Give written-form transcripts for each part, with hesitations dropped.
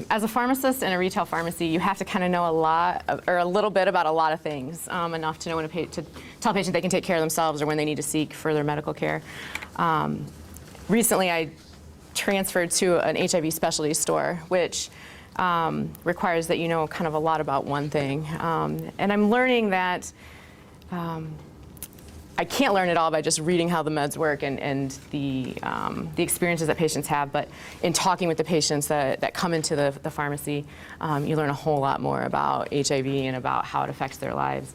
As a pharmacist in a retail pharmacy, you have to kind of know a lot, or a little bit about a lot of things, enough to know when to tell a patient they can take care of themselves or when they need to seek further medical care. Recently, I transferred to an HIV specialty store, which requires that you know kind of a lot about one thing. And I'm learning that I can't learn it all by just reading how the meds work and the experiences that patients have, but in talking with the patients that come into the pharmacy, you learn a whole lot more about HIV and about how it affects their lives.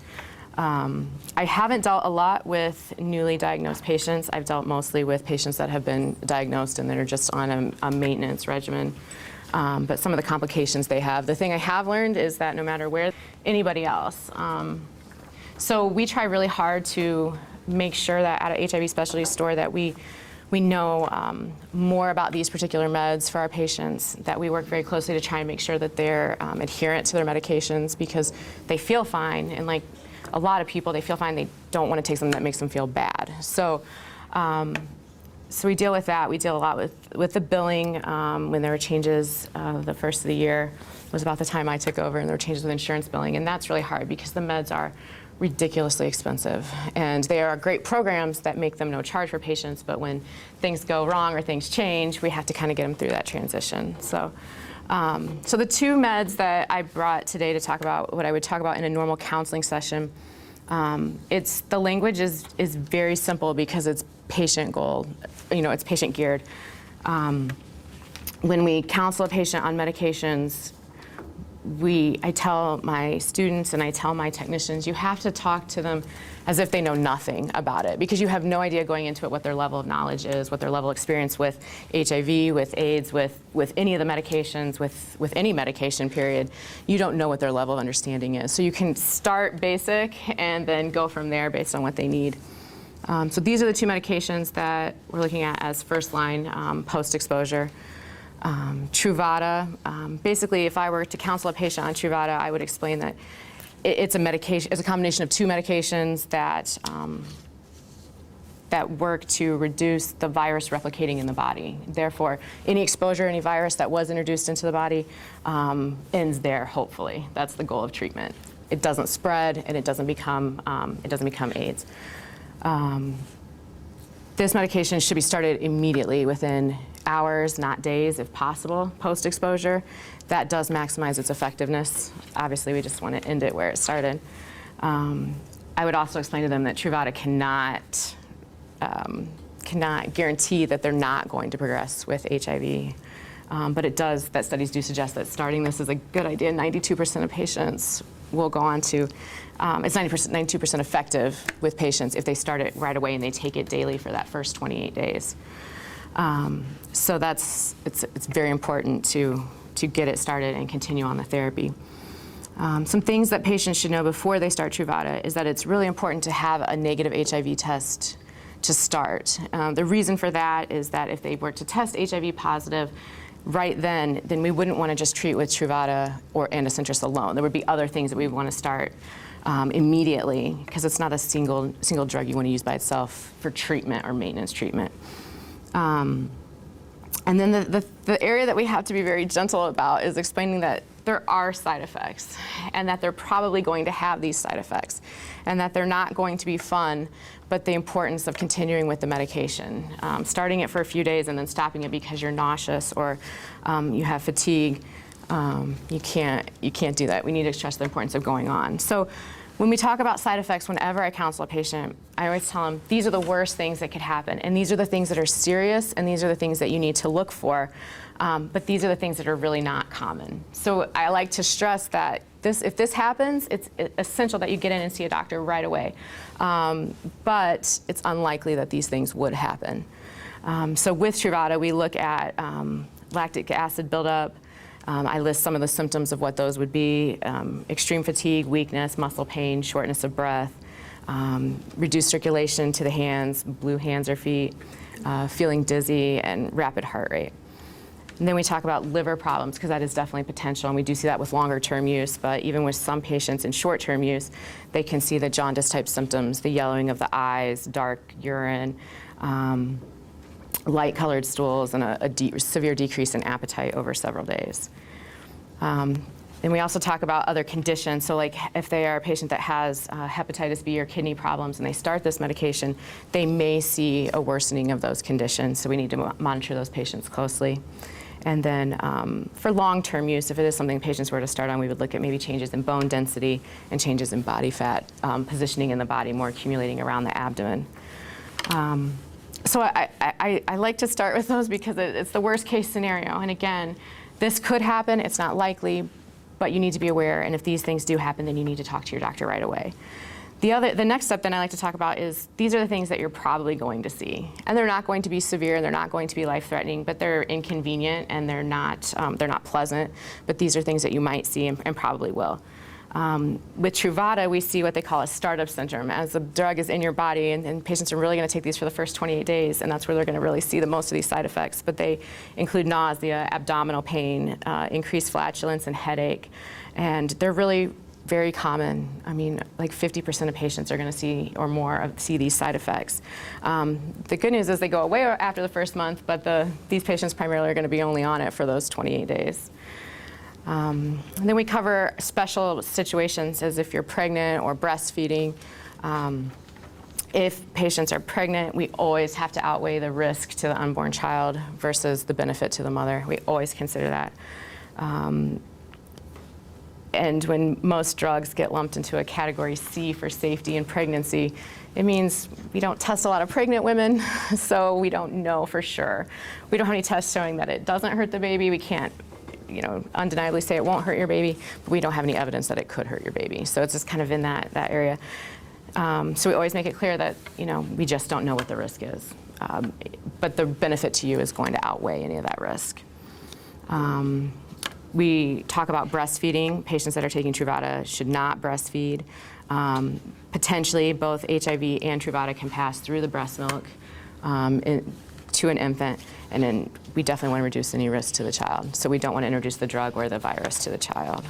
I haven't dealt a lot with newly diagnosed patients. I've dealt mostly with patients that have been diagnosed and that are just on a maintenance regimen. But some of the complications they have. The thing I have learned is that no matter where, anybody else. So we try really hard to make sure that at a HIV specialty store that we know more about these particular meds for our patients, that we work very closely to try and make sure that they're adherent to their medications because they feel fine. And like a lot of people, they feel fine, they don't want to take something that makes them feel bad. So we deal with that. We deal a lot with the billing. When there were changes the first of the year was about the time I took over, and there were changes with insurance billing, and that's really hard because the meds are ridiculously expensive, and they are great programs that make them no charge for patients, but when things go wrong or things change, we have to kind of get them through that transition. So the two meds that I brought today to talk about what I would talk about in a normal counseling session, the language is very simple because it's patient goal, it's patient geared. When we counsel a patient on medications, I tell my students and I tell my technicians, you have to talk to them as if they know nothing about it, because you have no idea going into it what their level of knowledge is, what their level of experience with HIV, with AIDS, with any of the medications, with any medication period. You don't know what their level of understanding is. So you can start basic and then go from there based on what they need. So these are the two medications that we're looking at as first line post-exposure. Truvada, basically if I were to counsel a patient on Truvada, I would explain that it's a medication, it's a combination of two medications that work to reduce the virus replicating in the body. Therefore, any exposure, any virus that was introduced into the body ends there, hopefully. That's the goal of treatment. It doesn't spread and it doesn't become AIDS. This medication should be started immediately within hours, not days, if possible, post-exposure. That does maximize its effectiveness. Obviously, we just want to end it where it started. I would also explain to them that Truvada cannot guarantee that they're not going to progress with HIV. But it does, that studies do suggest that starting this is a good idea. 92% of patients will go on to, it's 92% effective with patients if they start it right away and they take it daily for that first 28 days. So it's very important to get it started and continue on the therapy. Some things that patients should know before they start Truvada is that it's really important to have a negative HIV test to start. The reason for that is that if they were to test HIV positive right then we wouldn't want to just treat with Truvada or anacentrus alone. There would be other things that we would want to start immediately, because it's not a single drug you want to use by itself for treatment or maintenance treatment. And then the area that we have to be very gentle about is explaining that there are side effects and that they're probably going to have these side effects and that they're not going to be fun, but the importance of continuing with the medication. Starting it for a few days and then stopping it because you're nauseous or you have fatigue, you can't do that. We need to stress the importance of going on. So when we talk about side effects, whenever I counsel a patient, I always tell them these are the worst things that could happen, and these are the things that are serious, and these are the things that you need to look for, but these are the things that are really not common. So I like to stress that if this happens, it's essential that you get in and see a doctor right away, but it's unlikely that these things would happen. So with Truvada, we look at lactic acid buildup. I list some of the symptoms of what those would be: extreme fatigue, weakness, muscle pain, shortness of breath, reduced circulation to the hands, blue hands or feet, feeling dizzy, and rapid heart rate. And then we talk about liver problems, because that is definitely potential, and we do see that with longer-term use, but even with some patients in short-term use, they can see the jaundice-type symptoms, the yellowing of the eyes, dark urine, light-colored stools, and a severe decrease in appetite over several days. And we also talk about other conditions. So like if they are a patient that has hepatitis B or kidney problems and they start this medication, they may see a worsening of those conditions. So we need to monitor those patients closely. And then for long-term use, if it is something patients were to start on, we would look at maybe changes in bone density and changes in body fat, positioning in the body, more accumulating around the abdomen. So I like to start with those because it's the worst case scenario. And again, this could happen, it's not likely, but you need to be aware, and if these things do happen, then you need to talk to your doctor right away. The next step that I like to talk about is these are the things that you're probably going to see. And they're not going to be severe, and they're not going to be life-threatening, but they're inconvenient and they're not pleasant. But these are things that you might see and probably will. With Truvada, we see what they call a startup syndrome, as the drug is in your body, and patients are really going to take these for the first 28 days, and that's where they're going to really see the most of these side effects. But they include nausea, abdominal pain, increased flatulence, and headache. And they're really very common. I mean, like 50% of patients are going to see or more see these side effects. The good news is they go away after the first month, but these patients primarily are going to be only on it for those 28 days. And then we cover special situations as if you're pregnant or breastfeeding. If patients are pregnant, we always have to outweigh the risk to the unborn child versus the benefit to the mother. We always consider that. And when most drugs get lumped into a category C for safety in pregnancy, it means we don't test a lot of pregnant women, so we don't know for sure. We don't have any tests showing that it doesn't hurt the baby. We can't undeniably say it won't hurt your baby, but we don't have any evidence that it could hurt your baby. So it's just kind of in that area. So we always make it clear that, we just don't know what the risk is. But the benefit to you is going to outweigh any of that risk. We talk about breastfeeding. Patients that are taking Truvada should not breastfeed. Potentially, both HIV and Truvada can pass through the breast milk to an infant, and then we definitely want to reduce any risk to the child. So we don't want to introduce the drug or the virus to the child.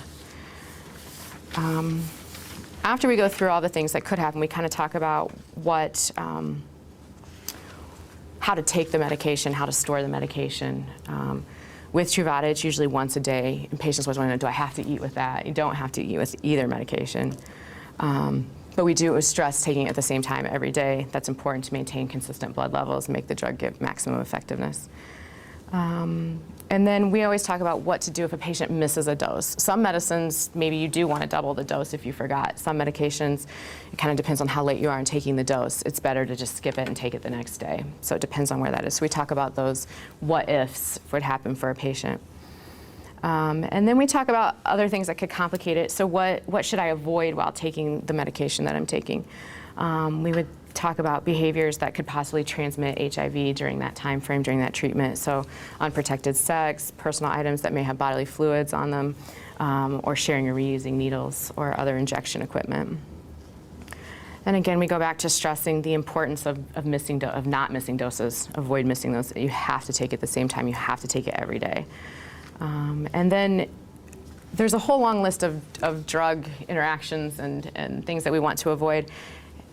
After we go through all the things that could happen, we kind of talk about how to take the medication, how to store the medication. With Truvada, it's usually once a day, and patients always want to know, do I have to eat with that? You don't have to eat with either medication. But we do stress taking it at the same time every day. That's important to maintain consistent blood levels and make the drug give maximum effectiveness. And then we always talk about what to do if a patient misses a dose. Some medicines, maybe you do want to double the dose if you forgot. Some medications, it kind of depends on how late you are in taking the dose. It's better to just skip it and take it the next day. So it depends on where that is. So we talk about those what-ifs would happen for a patient. And then we talk about other things that could complicate it. So what should I avoid while taking the medication that I'm taking? We would talk about behaviors that could possibly transmit HIV during that time frame, during that treatment. So unprotected sex, personal items that may have bodily fluids on them, or sharing or reusing needles or other injection equipment. And again, we go back to stressing the importance of not missing doses. Avoid missing those. You have to take it at the same time. You have to take it every day. And then there's a whole long list of drug interactions and things that we want to avoid.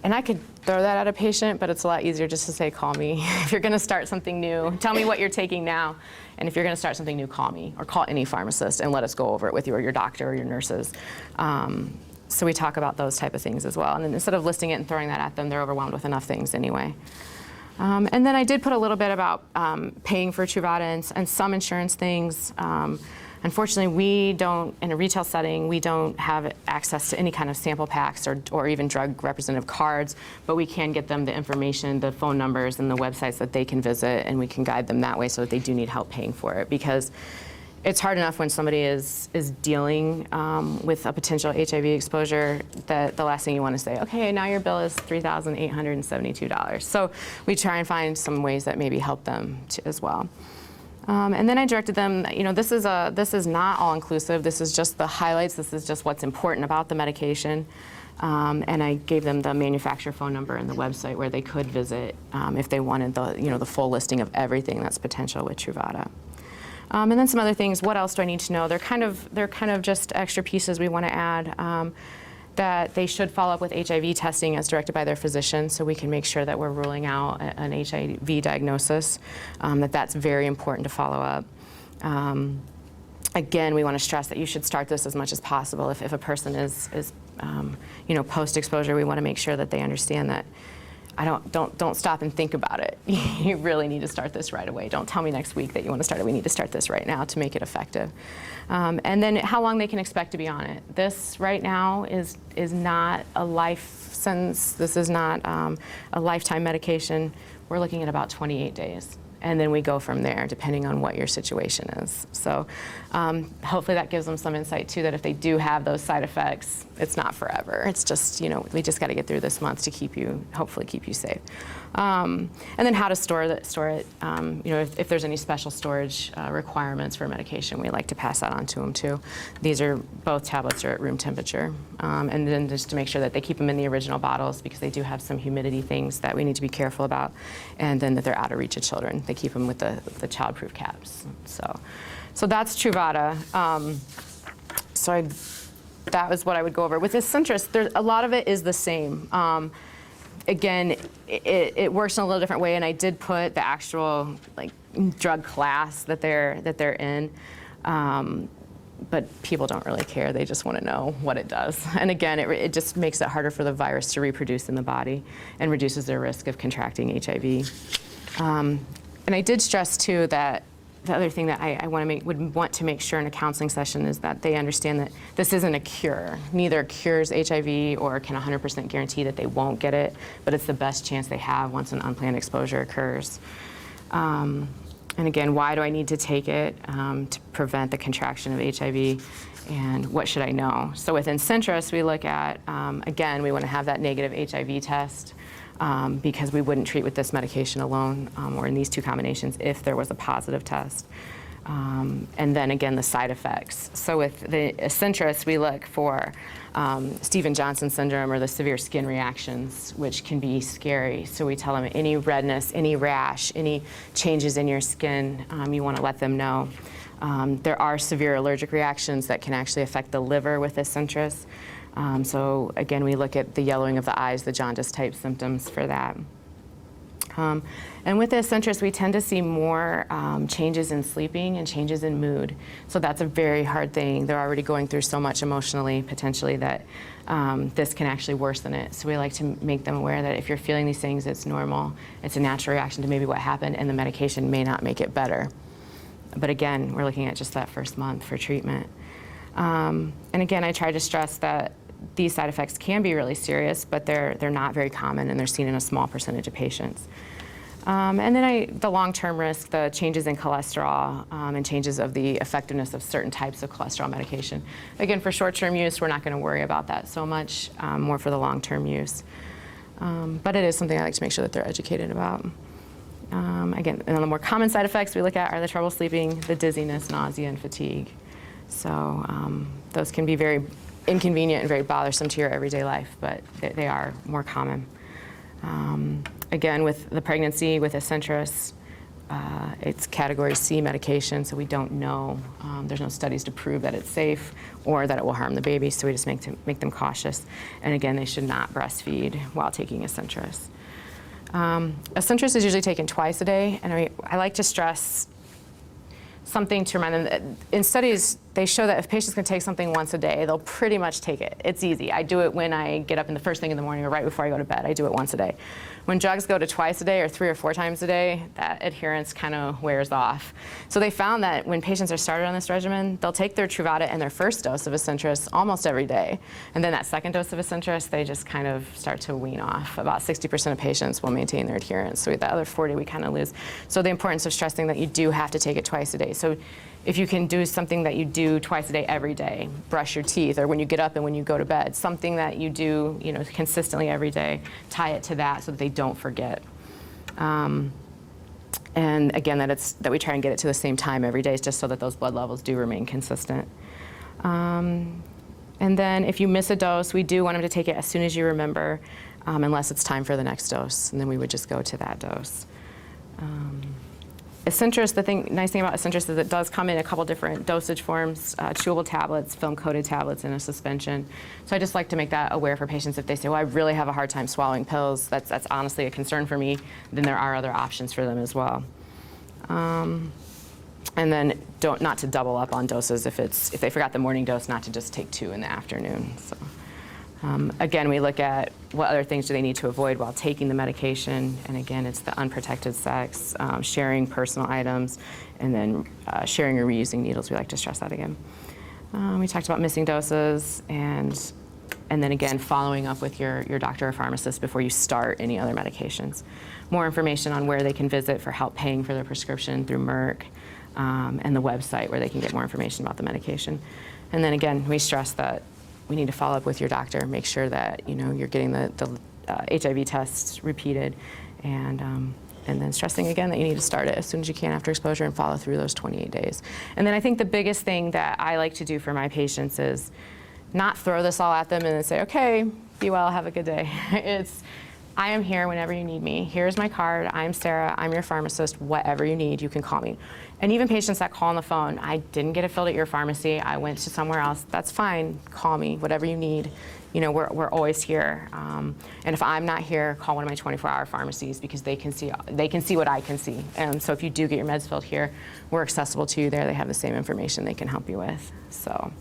And I could throw that at a patient, but it's a lot easier just to say, call me. If you're going to start something new, tell me what you're taking now. And if you're going to start something new, call me, or call any pharmacist and let us go over it with you, or your doctor or your nurses. So we talk about those type of things as well. And then instead of listing it and throwing that at them, they're overwhelmed with enough things anyway. And then I did put a little bit about paying for Truvada and some insurance things. Unfortunately, we don't, in a retail setting, we don't have access to any kind of sample packs or even drug representative cards, but we can get them the information, the phone numbers, and the websites that they can visit, and we can guide them that way so that they do need help paying for it. Because it's hard enough when somebody is dealing with a potential HIV exposure that the last thing you want to say, okay, now your bill is $3,872. So we try and find some ways that maybe help them as well. And then I directed them, this is not all-inclusive. This is just the highlights. This is just what's important about the medication. And I gave them the manufacturer phone number and the website where they could visit if they wanted the full listing of everything that's potential with Truvada. And then some other things. What else do I need to know? They're kind of just extra pieces we want to add. That they should follow up with HIV testing as directed by their physician, so we can make sure that we're ruling out an HIV diagnosis. That's very important to follow up. Again, we want to stress that you should start this as much as possible. If a person is post-exposure, we want to make sure that they understand that don't stop and think about it. You really need to start this right away. Don't tell me next week that you want to start it. We need to start this right now to make it effective. And then how long they can expect to be on it. This right now is not a life sentence. This is not a lifetime medication. We're looking at about 28 days. And then we go from there, depending on what your situation is. So hopefully that gives them some insight, too, that if they do have those side effects, it's not forever. It's just, we just got to get through this month to hopefully keep you safe. And then how to store it. If there's any special storage requirements for medication, we like to pass that on to them, too. Both tablets are at room temperature. And then just to make sure that they keep them in the original bottles, because they do have some humidity things that we need to be careful about, and then that they're out of reach of children. They keep them with the child-proof caps. So that's Truvada. That was what I would go over. With Adherence, a lot of it is the same. Again, it works in a little different way, and I did put the actual drug class that they're in. But people don't really care. They just want to know what it does. And again, it just makes it harder for the virus to reproduce in the body and reduces their risk of contracting HIV. And I did stress, too, that the other thing that I would want to make sure in a counseling session is that they understand that this isn't a cure. Neither cures HIV or can 100% guarantee that they won't get it, but it's the best chance they have once an unplanned exposure occurs. And again, why do I need to take it? To prevent the contraction of HIV, and what should I know? So with Adherence, we look at, again, we want to have that negative HIV test. Because we wouldn't treat with this medication alone or in these two combinations if there was a positive test. And then again, the side effects. So with the Adherence, we look for Stevens-Johnson syndrome or the severe skin reactions, which can be scary. So we tell them any redness, any rash, any changes in your skin, you want to let them know. There are severe allergic reactions that can actually affect the liver with Adherence. So again, we look at the yellowing of the eyes, the jaundice type symptoms for that. And with Adherence, we tend to see more changes in sleeping and changes in mood. So that's a very hard thing. They're already going through so much emotionally, potentially, that this can actually worsen it. So we like to make them aware that if you're feeling these things, it's normal. It's a natural reaction to maybe what happened, and the medication may not make it better. But again, we're looking at just that first month for treatment. And again, I try to stress that these side effects can be really serious, but they're not very common, and they're seen in a small percentage of patients. And then the long-term risk, the changes in cholesterol and changes of the effectiveness of certain types of cholesterol medication. Again, for short-term use, we're not going to worry about that so much, more for the long-term use. But it is something I like to make sure that they're educated about. Again, and the more common side effects we look at are the trouble sleeping, the dizziness, nausea, and fatigue. So those can be very inconvenient and very bothersome to your everyday life, but they are more common. Again, with the pregnancy, with Adherence, it's category C medication, so we don't know. There's no studies to prove that it's safe or that it will harm the baby, so we just make them cautious. And again, they should not breastfeed while taking Adherence. Adherence is usually taken twice a day, and I like to stress something to remind them that in studies, they show that if patients can take something once a day, they'll pretty much take it. It's easy. I do it when I get up in the first thing in the morning or right before I go to bed. I do it once a day. When drugs go to twice a day or 3 or 4 times a day, that adherence kind of wears off. So they found that when patients are started on this regimen, they'll take their Truvada and their first dose of Adherence almost every day. And then that second dose of Adherence, they just kind of start to wean off. About 60% of patients will maintain their adherence. So the other 40 we kind of lose. So the importance of stressing that you do have to take it twice a day. So if you can do something that you do twice a day every day, brush your teeth, or when you get up and when you go to bed, something that you do consistently every day, tie it to that so that they don't forget. And again, that we try and get it to the same time every day, just so that those blood levels do remain consistent. And then if you miss a dose, we do want them to take it as soon as you remember, unless it's time for the next dose, and then we would just go to that dose. Adherence, nice thing about Adherence is it does come in a couple different dosage forms, chewable tablets, film-coated tablets, and a suspension. So I just like to make that aware for patients if they say, well, I really have a hard time swallowing pills. That's honestly a concern for me. Then there are other options for them as well. And then not to double up on doses if they forgot the morning dose, not to just take 2 in the afternoon. So, again, we look at what other things do they need to avoid while taking the medication. And again, it's the unprotected sex, sharing personal items, and then sharing or reusing needles. We like to stress that again. We talked about missing doses, and then again, following up with your doctor or pharmacist before you start any other medications. More information on where they can visit for help paying for their prescription through Merck, and the website where they can get more information about the medication. And then again, we stress that we need to follow up with your doctor, make sure that you're getting the HIV tests repeated, and then stressing again that you need to start it as soon as you can after exposure and follow through those 28 days. And then I think the biggest thing that I like to do for my patients is not throw this all at them and then say, okay, be well, have a good day. It's, I am here whenever you need me. Here's my card. I'm Sarah. I'm your pharmacist. Whatever you need, you can call me. And even patients that call on the phone, I didn't get it filled at your pharmacy. I went to somewhere else. That's fine. Call me. Whatever you need. We're always here. And if I'm not here, call one of my 24-hour pharmacies because they can see what I can see. And so if you do get your meds filled here, we're accessible to you there. They have the same information they can help you with. So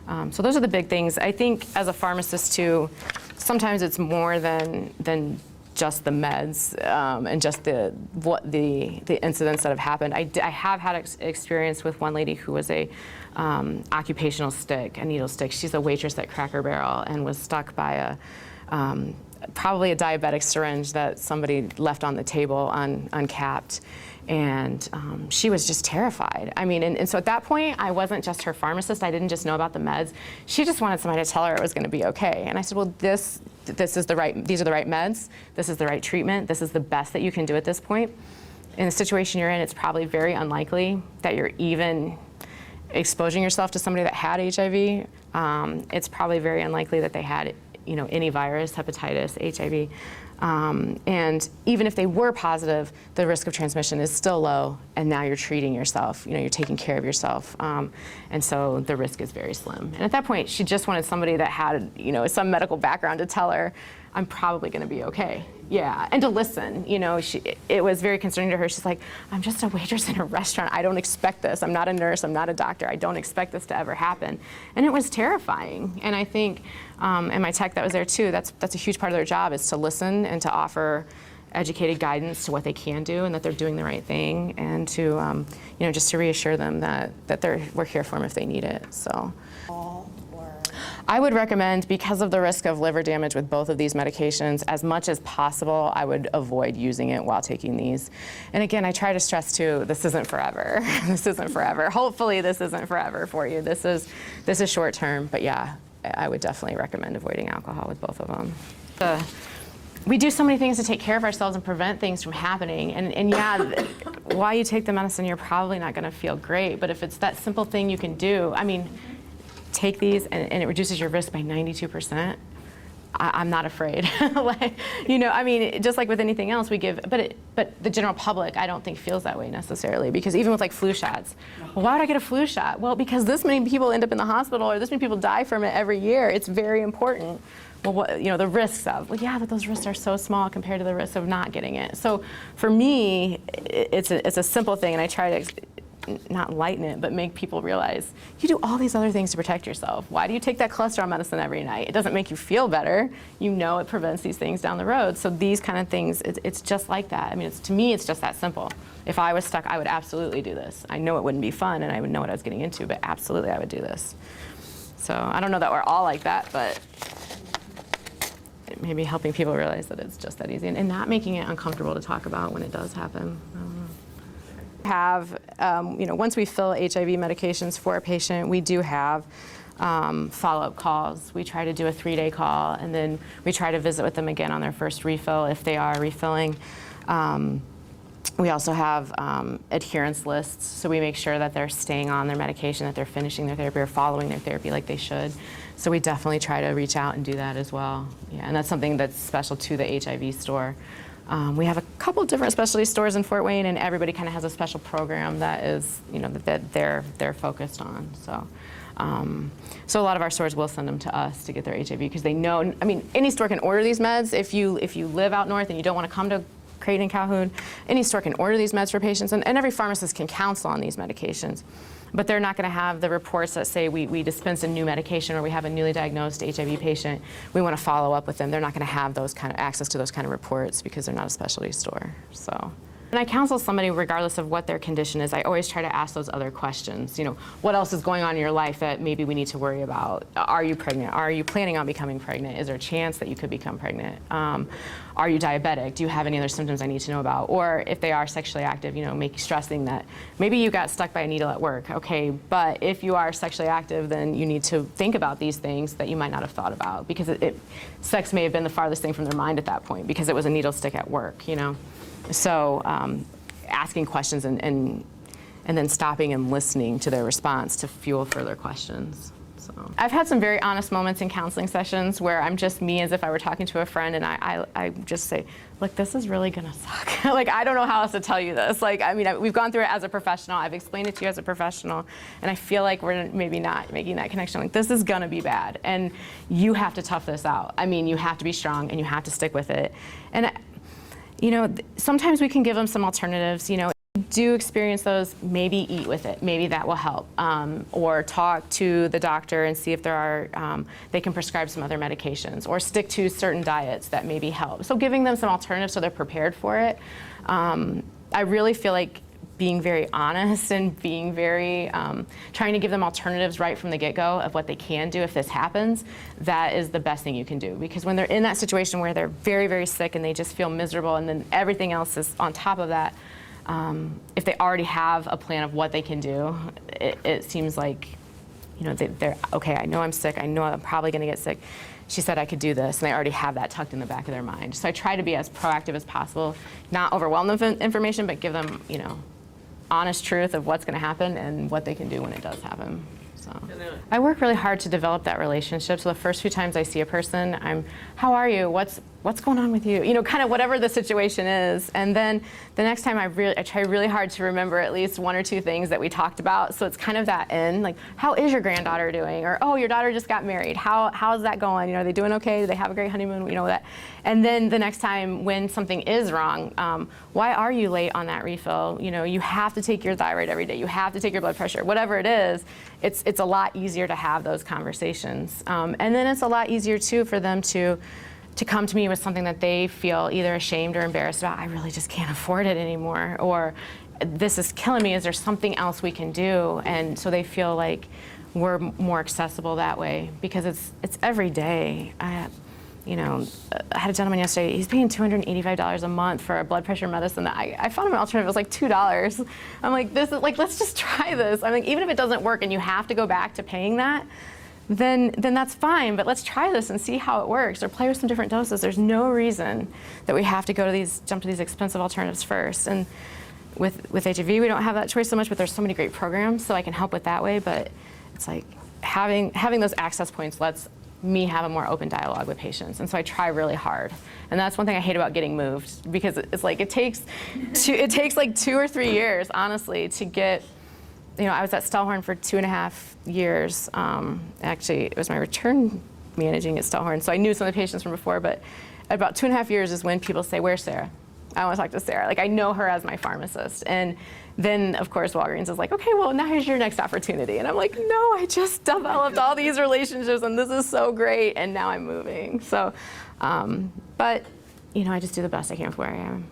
those are the big things. I think as a pharmacist too, sometimes it's more than just the meds and just the incidents that have happened. I have had experience with one lady who was a occupational stick, a needle stick. She's a waitress at Cracker Barrel and was stuck by probably a diabetic syringe that somebody left on the table uncapped. And she was just terrified. I mean, and so at that point, I wasn't just her pharmacist. I didn't just know about the meds. She just wanted somebody to tell her it was going to be okay. And I said, well, these are the right meds. This is the right treatment. This is the best that you can do at this point. In the situation you're in, it's probably very unlikely that you're even exposing yourself to somebody that had HIV. It's probably very unlikely that they had, any virus, hepatitis, HIV. And even if they were positive, the risk of transmission is still low, and now you're treating yourself, you're taking care of yourself. And so the risk is very slim. And at that point, she just wanted somebody that had, some medical background to tell her, I'm probably gonna be okay. Yeah, and to listen, it was very concerning to her. She's like, I'm just a waitress in a restaurant. I don't expect this. I'm not a nurse, I'm not a doctor. I don't expect this to ever happen. And it was terrifying. And I think, and my tech that was there too, that's a huge part of their job, is to listen and to offer educated guidance to what they can do and that they're doing the right thing, and to, just to reassure them that we're here for them if they need it, so. I would recommend, because of the risk of liver damage with both of these medications, as much as possible, I would avoid using it while taking these. And again, I try to stress too, this isn't forever. This isn't forever. Hopefully this isn't forever for you. This is short term, but yeah, I would definitely recommend avoiding alcohol with both of them. We do so many things to take care of ourselves and prevent things from happening. And yeah, while you take the medicine, you're probably not gonna feel great, but if it's that simple thing you can do, I mean, take these and it reduces your risk by 92%. I'm not afraid. Just like with anything else we give, but the general public, I don't think feels that way necessarily, because even with like flu shots, well, why would I get a flu shot? Well, because this many people end up in the hospital, or this many people die from it every year. It's very important. Well, the risks of, well, yeah, but those risks are so small compared to the risks of not getting it. So for me, it's a simple thing, and I try to not lighten it, but make people realize you do all these other things to protect yourself. Why do you take that cholesterol medicine every night? It doesn't make you feel better. It prevents these things down the road. So these kind of things, it's just like that. I mean, to me, it's just that simple. If I was stuck, I would absolutely do this. I know it wouldn't be fun, and I would know what I was getting into, but absolutely I would do this. So I don't know that we're all like that, but maybe helping people realize that it's just that easy, and not making it uncomfortable to talk about when it does happen. Once we fill HIV medications for a patient, we do have follow-up calls. We try to do a 3-day call, and then we try to visit with them again on their first refill if they are refilling. We also have adherence lists, so we make sure that they're staying on their medication, that they're finishing their therapy or following their therapy like they should. So we definitely try to reach out and do that as well. Yeah, and that's something that's special to the HIV store. We have a couple different specialty stores in Fort Wayne, and everybody kind of has a special program that is, that they're focused on. So, so a lot of our stores will send them to us to get their HIV, because they know. I mean, any store can order these meds. If you live out north and you don't want to Creighton and Calhoun. Any store can order these meds for patients, and every pharmacist can counsel on these medications. But they're not going to have the reports that say we dispense a new medication or we have a newly diagnosed HIV patient. We want to follow up with them. They're not going to have those kind of access to those kind of reports because they're not a specialty store. So. When I counsel somebody, regardless of what their condition is, I always try to ask those other questions. You know, what else is going on in your life that maybe we need to worry about? Are you pregnant? Are you planning on becoming pregnant? Is there a chance that you could become pregnant? Are you diabetic? Do you have any other symptoms I need to know about? Or if they are sexually active, you know, stressing that maybe you got stuck by a needle at work. Okay, but if you are sexually active, then you need to think about these things that you might not have thought about, because sex may have been the farthest thing from their mind at that point because it was a needle stick at work, you know. So asking questions and then stopping and listening to their response to fuel further questions. So I've had some very honest moments in counseling sessions where I'm just me as if I were talking to a friend, and I just say, look, this is really gonna suck. Like, I don't know how else to tell you this. Like, I mean, we've gone through it as a professional. I've explained it to you as a professional, and I feel like we're maybe not making that connection. Like, this is gonna be bad, and you have to tough this out. I mean, you have to be strong, and you have to stick with it. And you know, sometimes we can give them some alternatives. You know, if you do experience those, maybe eat with it. Maybe that will help. Or talk to the doctor and see if there are, they can prescribe some other medications, or stick to certain diets that maybe help. So giving them some alternatives so they're prepared for it. I really feel like being very honest and being very, trying to give them alternatives right from the get-go of what they can do if this happens, that is the best thing you can do. Because when they're in that situation where they're very, very sick and they just feel miserable, and then everything else is on top of that, if they already have a plan of what they can do, it seems like, you know, they're, okay, I know I'm sick, I know I'm probably gonna get sick. She said I could do this, and they already have that tucked in the back of their mind. So I try to be as proactive as possible, not overwhelm them with information, but give them, you know, honest truth of what's going to happen and what they can do when it does happen. So I work really hard to develop that relationship. So the first few times I see a person, I'm, how are you? What's going on with you? You know, kind of whatever the situation is. And then the next time I try really hard to remember at least one or two things that we talked about. So it's kind of that end, like, how is your granddaughter doing? Or, oh, your daughter just got married. How's that going? You know, are they doing okay? Do they have a great honeymoon? You know, that. And then the next time when something is wrong, why are you late on that refill? You know, you have to take your thyroid every day. You have to take your blood pressure. Whatever it is, it's a lot easier to have those conversations. And then it's a lot easier too for them to come to me with something that they feel either ashamed or embarrassed about. I really just can't afford it anymore, or this is killing me. Is there something else we can do? And so they feel like we're more accessible that way, because it's every day. You know, I had a gentleman yesterday, he's paying $285 a month for a blood pressure medicine that I found him an alternative. It was like $2. I'm like, this is like, let's just try this. I'm like, even if it doesn't work and you have to go back to paying that, then that's fine, but let's try this and see how it works, or play with some different doses. There's no reason that we have to jump to these expensive alternatives first. And with HIV, we don't have that choice so much, but there's so many great programs, so I can help with that way. But it's like having those access points lets me have a more open dialogue with patients, and so I try really hard. And that's one thing I hate about getting moved, because it's like it takes like 2 or 3 years, honestly, to get. You know, I was at Stellhorn for 2.5 years. Actually, it was my return managing at Stellhorn, so I knew some of the patients from before. But at about 2.5 years is when people say, "Where's Sarah? I want to talk to Sarah." Like, I know her as my pharmacist. And then, of course, Walgreens is like, "Okay, well, now here's your next opportunity." And I'm like, "No, I just developed all these relationships, and this is so great, and now I'm moving." So, but you know, I just do the best I can with where I am.